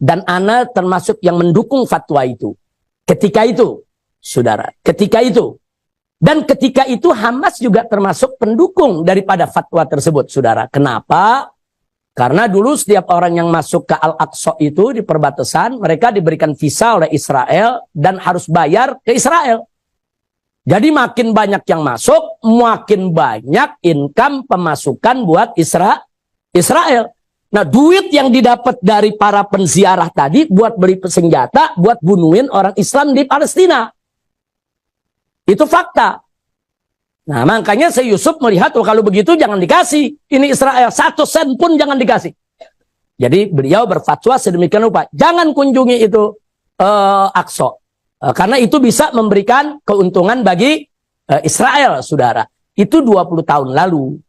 dan ana termasuk yang mendukung fatwa itu. Ketika itu, saudara, ketika itu. Dan ketika itu Hamas juga termasuk pendukung daripada fatwa tersebut, saudara. Kenapa? Karena dulu setiap orang yang masuk ke Al-Aqsa itu di perbatasan, mereka diberikan visa oleh Israel dan harus bayar ke Israel. Jadi makin banyak yang masuk, makin banyak income pemasukan buat Israel. Nah, duit yang didapat dari para penziarah tadi buat beli senjata, buat bunuhin orang Islam di Palestina. Itu fakta. Nah, makanya Syekh Yusuf melihat, oh kalau begitu jangan dikasih. Ini Israel, 1 sen pun jangan dikasih. Jadi beliau berfatwa sedemikian rupa. Jangan kunjungi itu Aqsa. Karena itu bisa memberikan keuntungan bagi Israel, saudara. Itu 20 tahun lalu.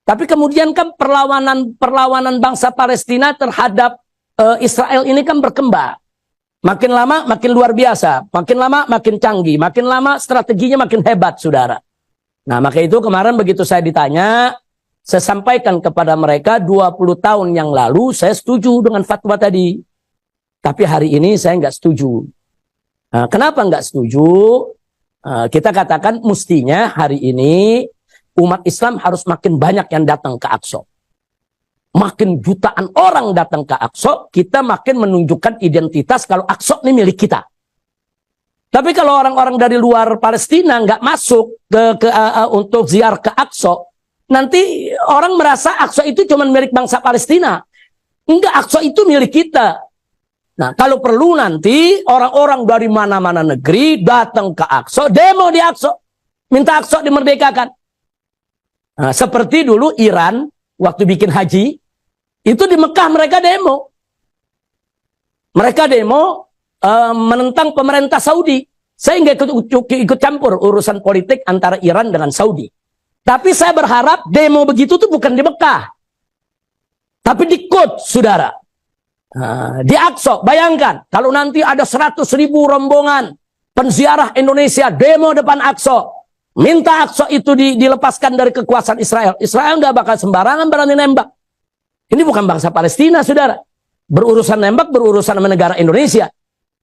Tapi kemudian kan perlawanan bangsa Palestina terhadap Israel ini kan berkembang. Makin lama makin luar biasa, makin lama makin canggih, makin lama strateginya makin hebat, saudara. Nah, maka itu kemarin begitu saya ditanya, saya sampaikan kepada mereka 20 tahun yang lalu saya setuju dengan fatwa tadi. Tapi hari ini saya nggak setuju. Nah, kenapa nggak setuju? Kita katakan mestinya hari ini umat Islam harus makin banyak yang datang ke Aqsa. Makin jutaan orang datang ke Aqsa, kita makin menunjukkan identitas kalau Aqsa ini milik kita. Tapi kalau orang-orang dari luar Palestina nggak masuk untuk ziarah ke Aqsa, nanti orang merasa Aqsa itu cuma milik bangsa Palestina. Enggak, Aqsa itu milik kita. Nah, kalau perlu nanti orang-orang dari mana-mana negeri datang ke Aqsa, demo di Aqsa, minta Aqsa dimerdekakan. Nah, seperti dulu Iran waktu bikin haji, itu di Mekah mereka demo. Mereka demo menentang pemerintah Saudi. Saya nggak ikut campur urusan politik antara Iran dengan Saudi. Tapi saya berharap demo begitu tuh bukan di Mekah. Tapi di Quds, saudara. Di Aqsa, bayangkan kalau nanti ada 100.000 rombongan penziarah Indonesia demo depan Aqsa. Minta Aqsa itu dilepaskan dari kekuasaan Israel. Israel nggak bakal sembarangan berani nembak. Ini bukan bangsa Palestina, saudara. Berurusan nembak, berurusan sama negara Indonesia.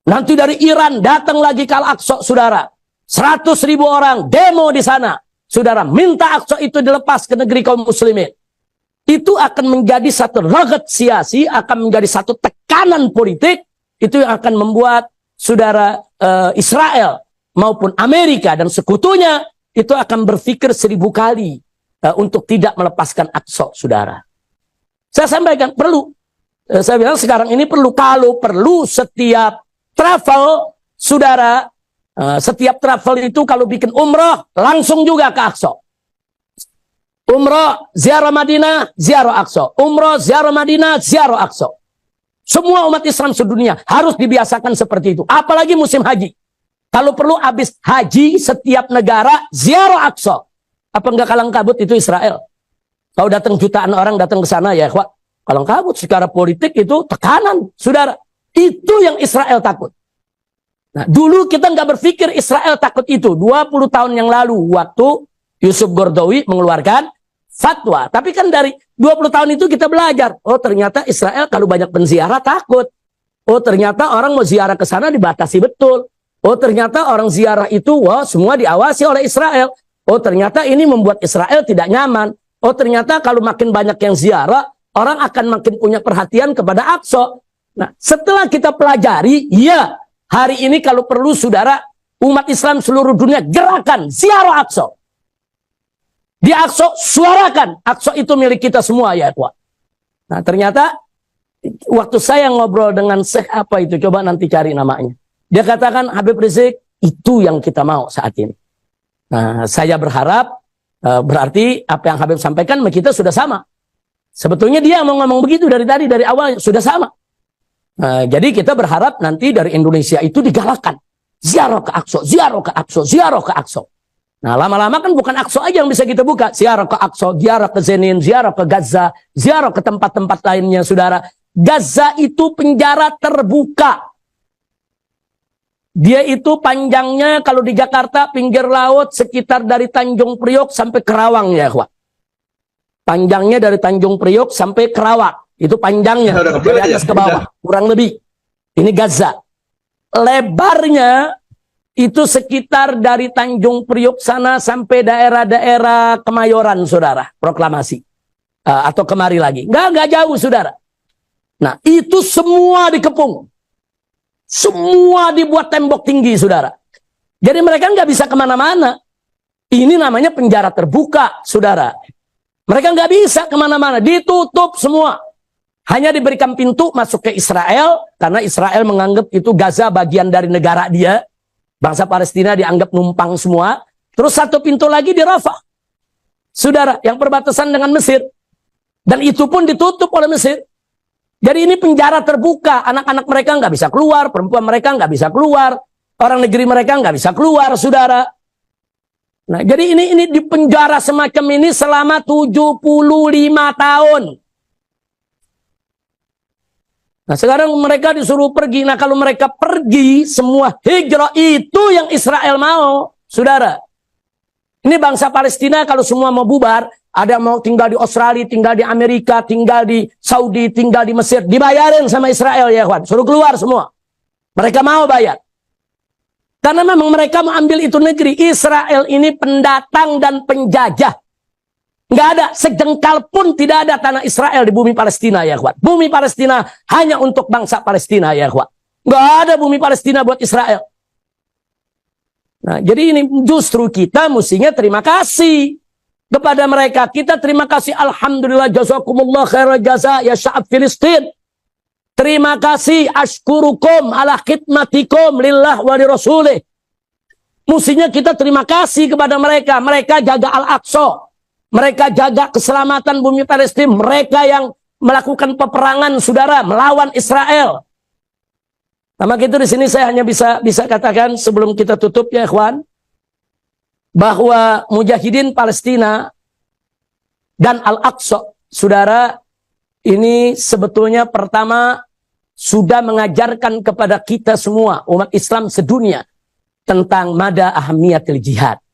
Nanti dari Iran datang lagi ke Al-Aqsa, saudara. 100.000 orang demo di sana. Saudara, minta Aqsa itu dilepas ke negeri kaum muslimin. Itu akan menjadi satu negosiasi, akan menjadi satu tekanan politik. Itu yang akan membuat saudara Israel maupun Amerika dan sekutunya itu akan berpikir 1000 kali untuk tidak melepaskan Aqsa, saudara. Saya sampaikan, perlu. Saya bilang sekarang ini perlu. Kalau perlu setiap travel, saudara, setiap travel itu kalau bikin umroh, langsung juga ke Aqsa. Umroh, ziarah Madinah, ziarah Aqsa. Umroh, ziarah Madinah, ziarah Aqsa. Semua umat Islam sedunia harus dibiasakan seperti itu. Apalagi musim haji. Kalau perlu habis haji, setiap negara ziarah Aqsa. Apa enggak kalang kabut itu Israel? Kalau datang jutaan orang datang ke sana, ya kalang kabut secara politik itu tekanan, saudara. Itu yang Israel takut. Nah, dulu kita nggak berpikir Israel takut itu. 20 tahun yang lalu waktu Yusuf Qaradawi mengeluarkan fatwa. Tapi kan dari 20 tahun itu kita belajar. Oh, ternyata Israel kalau banyak penziarah takut. Oh, ternyata orang mau ziarah ke sana dibatasi betul. Oh, ternyata orang ziarah itu semua diawasi oleh Israel. Oh, ternyata ini membuat Israel tidak nyaman. Oh, ternyata kalau makin banyak yang ziarah, orang akan makin punya perhatian kepada Aqsa. Nah, setelah kita pelajari, ya, hari ini kalau perlu, saudara, umat Islam seluruh dunia gerakan ziarah Aqsa. Di Aqsa, suarakan. Aqsa itu milik kita semua, ya, Pak. Nah, ternyata, waktu saya ngobrol dengan Syekh apa itu, coba nanti cari namanya. Dia katakan, Habib Rizik, itu yang kita mau saat ini. Nah, saya berharap, berarti apa yang Habib sampaikan, kita sudah sama. Sebetulnya dia mau ngomong begitu dari tadi, dari awal, sudah sama. Jadi kita berharap nanti dari Indonesia itu digalakkan. Ziarah ke Aqsa, ziarah ke Aqsa, ziarah ke Aqsa. Nah, lama-lama kan bukan Aqsa aja yang bisa kita buka. Ziarah ke Aqsa, ziarah ke Jenin, ziarah ke Gaza, ziarah ke tempat-tempat lainnya, saudara. Gaza itu penjara terbuka. Dia itu panjangnya kalau di Jakarta, pinggir laut, sekitar dari Tanjung Priok sampai Kerawang, ya, Pak. Panjangnya dari Tanjung Priok sampai Kerawang. Itu panjangnya, dari atas ke bawah, kurang lebih. Ini Gaza. Lebarnya itu sekitar dari Tanjung Priok sana sampai daerah-daerah Kemayoran, saudara. Proklamasi. Atau kemari lagi. Nggak jauh, saudara. Nah, itu semua dikepung. Semua dibuat tembok tinggi, saudara. Jadi mereka nggak bisa kemana-mana. Ini namanya penjara terbuka, saudara. Mereka nggak bisa kemana-mana. Ditutup semua. Hanya diberikan pintu masuk ke Israel. Karena Israel menganggap itu Gaza bagian dari negara dia. Bangsa Palestina dianggap numpang semua. Terus satu pintu lagi di Rafah. Saudara, yang perbatasan dengan Mesir. Dan itu pun ditutup oleh Mesir. Jadi ini penjara terbuka, anak-anak mereka nggak bisa keluar, perempuan mereka nggak bisa keluar, orang negeri mereka nggak bisa keluar, saudara. Nah, jadi ini di penjara semacam ini selama 75 tahun. Nah, sekarang mereka disuruh pergi. Nah, kalau mereka pergi, semua hijrah itu yang Israel mau, saudara. Ini bangsa Palestina kalau semua mau bubar, ada yang mau tinggal di Australia, tinggal di Amerika, tinggal di Saudi, tinggal di Mesir. Dibayarin sama Israel, ya kawan. Suruh keluar semua. Mereka mau bayar. Karena memang mereka mau ambil itu negeri. Israel ini pendatang dan penjajah. Nggak ada, sejengkal pun tidak ada tanah Israel di bumi Palestina, ya kawan. Bumi Palestina hanya untuk bangsa Palestina, ya kawan. Nggak ada bumi Palestina buat Israel. Nah, jadi ini justru kita mestinya terima kasih kepada mereka. Kita terima kasih, alhamdulillah, jazakumullah khairal jaza ya sya'ab Filistin. Terima kasih, ashkurukum ala khidmatikum lillah wa li rasulih. Mestinya kita terima kasih kepada mereka. Mereka jaga Al-Aqsa. Mereka jaga keselamatan bumi Palestina. Mereka yang melakukan peperangan, saudara, melawan Israel. Nah, maka itu di sini saya hanya bisa katakan sebelum kita tutup, ya ikhwan, bahwa mujahidin Palestina dan Al-Aqsa, saudara, ini sebetulnya pertama sudah mengajarkan kepada kita semua, umat Islam sedunia, tentang mada ahamiyatil jihad.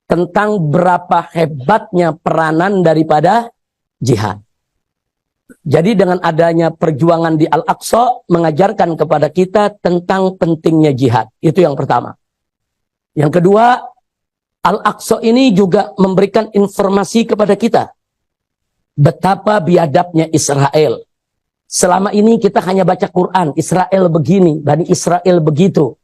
Tentang berapa hebatnya peranan daripada jihad. Jadi dengan adanya perjuangan di Al-Aqsa mengajarkan kepada kita tentang pentingnya jihad. Itu yang pertama. Yang kedua, Al-Aqsa ini juga memberikan informasi kepada kita betapa biadabnya Israel. Selama ini kita hanya baca Quran, Israel begini, Bani Israel begitu.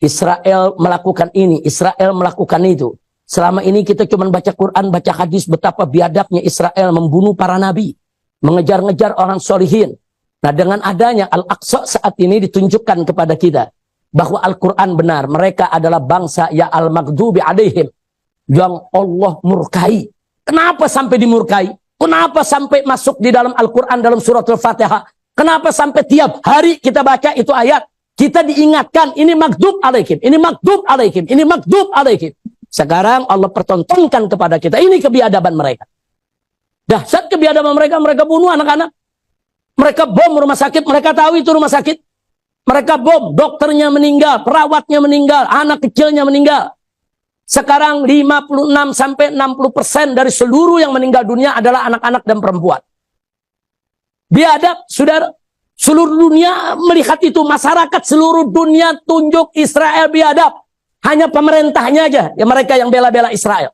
Israel melakukan ini, Israel melakukan itu. Selama ini kita cuma baca Quran, baca hadis betapa biadabnya Israel membunuh para nabi. Mengejar-ngejar orang solihin. Nah, dengan adanya Al-Aqsa saat ini ditunjukkan kepada kita bahwa Al-Quran benar. Mereka adalah bangsa ya al-maghdubi alaihim, yang Allah murkai. Kenapa sampai dimurkai? Kenapa sampai masuk di dalam Al-Quran dalam surat Al-Fatihah? Kenapa sampai tiap hari kita baca itu ayat? Kita diingatkan ini maghdub alaihim, ini maghdub alaihim, ini maghdub alaihim. Sekarang Allah pertontonkan kepada kita ini kebiadaban mereka. Dahsyat kebiadaban mereka, mereka bunuh anak-anak. Mereka bom rumah sakit, mereka tahu itu rumah sakit. Mereka bom, dokternya meninggal, perawatnya meninggal, anak kecilnya meninggal. Sekarang 56-60% dari seluruh yang meninggal dunia adalah anak-anak dan perempuan. Biadab, saudara. Seluruh dunia melihat itu, masyarakat seluruh dunia tunjuk Israel biadab. Hanya pemerintahnya aja, ya mereka yang bela-bela Israel.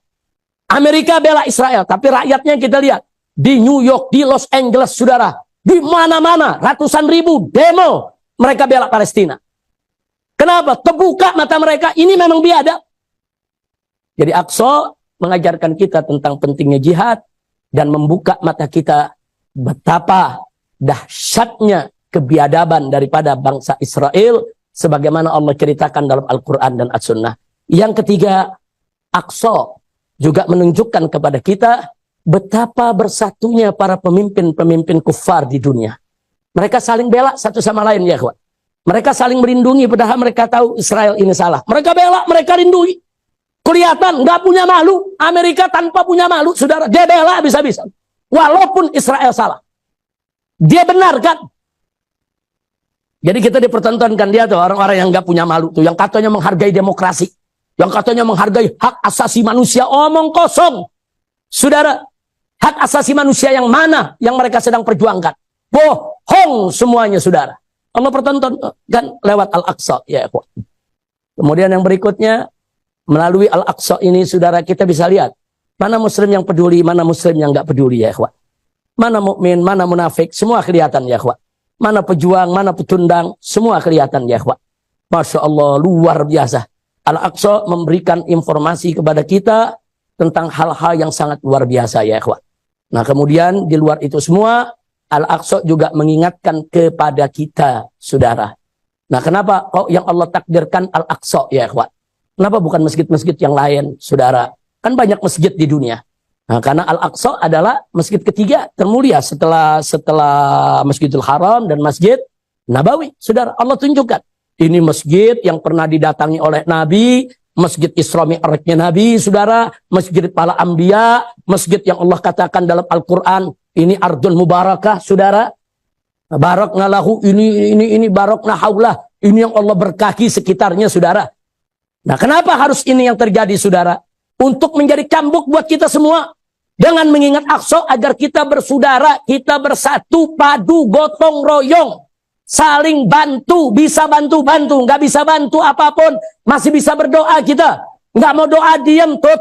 Amerika bela Israel, tapi rakyatnya kita lihat. Di New York, di Los Angeles, saudara. Di mana-mana, ratusan ribu demo. Mereka bela Palestina. Kenapa? Terbuka mata mereka, ini memang biadab. Jadi Aqsa mengajarkan kita tentang pentingnya jihad. Dan membuka mata kita betapa dahsyatnya kebiadaban daripada bangsa Israel. Sebagaimana Allah ceritakan dalam Al-Quran dan As-Sunnah. Yang ketiga, Aqsa juga menunjukkan kepada kita betapa bersatunya para pemimpin-pemimpin kufar di dunia. Mereka saling bela satu sama lain, ya kawan. Mereka saling melindungi padahal mereka tahu Israel ini salah. Mereka bela, mereka lindungi. Kelihatan nggak punya malu. Amerika tanpa punya malu, saudara. Dia bela bisa-bisa. Walaupun Israel salah. Dia benar kan? Jadi kita dipertontonkan dia tuh orang-orang yang nggak punya malu tuh, yang katanya menghargai demokrasi. Yang katanya menghargai hak asasi manusia, omong kosong. Saudara, hak asasi manusia yang mana yang mereka sedang perjuangkan? Bohong semuanya, saudara. Allah pertontonkan lewat Al-Aqsa, ya ikhwan. Kemudian yang berikutnya, melalui Al-Aqsa ini, saudara, kita bisa lihat mana muslim yang peduli, mana muslim yang nggak peduli, ya ikhwan. Mana mukmin, mana munafik, semua kelihatan, ya ikhwan. Mana pejuang, mana pecundang, semua kelihatan, ya ikhwan. Masya Allah, luar biasa. Al-Aqsa memberikan informasi kepada kita tentang hal-hal yang sangat luar biasa, ya ikhwan. Nah, kemudian di luar itu semua, Al-Aqsa juga mengingatkan kepada kita, saudara. Nah, kenapa kok yang Allah takdirkan Al-Aqsa, ya ikhwan? Kenapa bukan masjid-masjid yang lain, saudara? Kan banyak masjid di dunia. Nah, karena Al-Aqsa adalah masjid ketiga termulia setelah Masjidil Haram dan Masjid Nabawi, saudara. Allah tunjukkan. Ini masjid yang pernah didatangi oleh Nabi, masjid Isra Mi'rajnya Nabi, saudara, masjid para anbiya, masjid yang Allah katakan dalam Al-Quran, ini ardul mubarakah, saudara. Barakna lahu, ini barakna haulah, ini yang Allah berkahi sekitarnya, saudara. Nah, kenapa harus ini yang terjadi, saudara? Untuk menjadi cambuk buat kita semua. Dengan mengingat Aqsa agar kita bersaudara, kita bersatu, padu, gotong royong. Saling bantu, bisa bantu-bantu, nggak bisa bantu apapun, masih bisa berdoa kita. Nggak mau doa diam,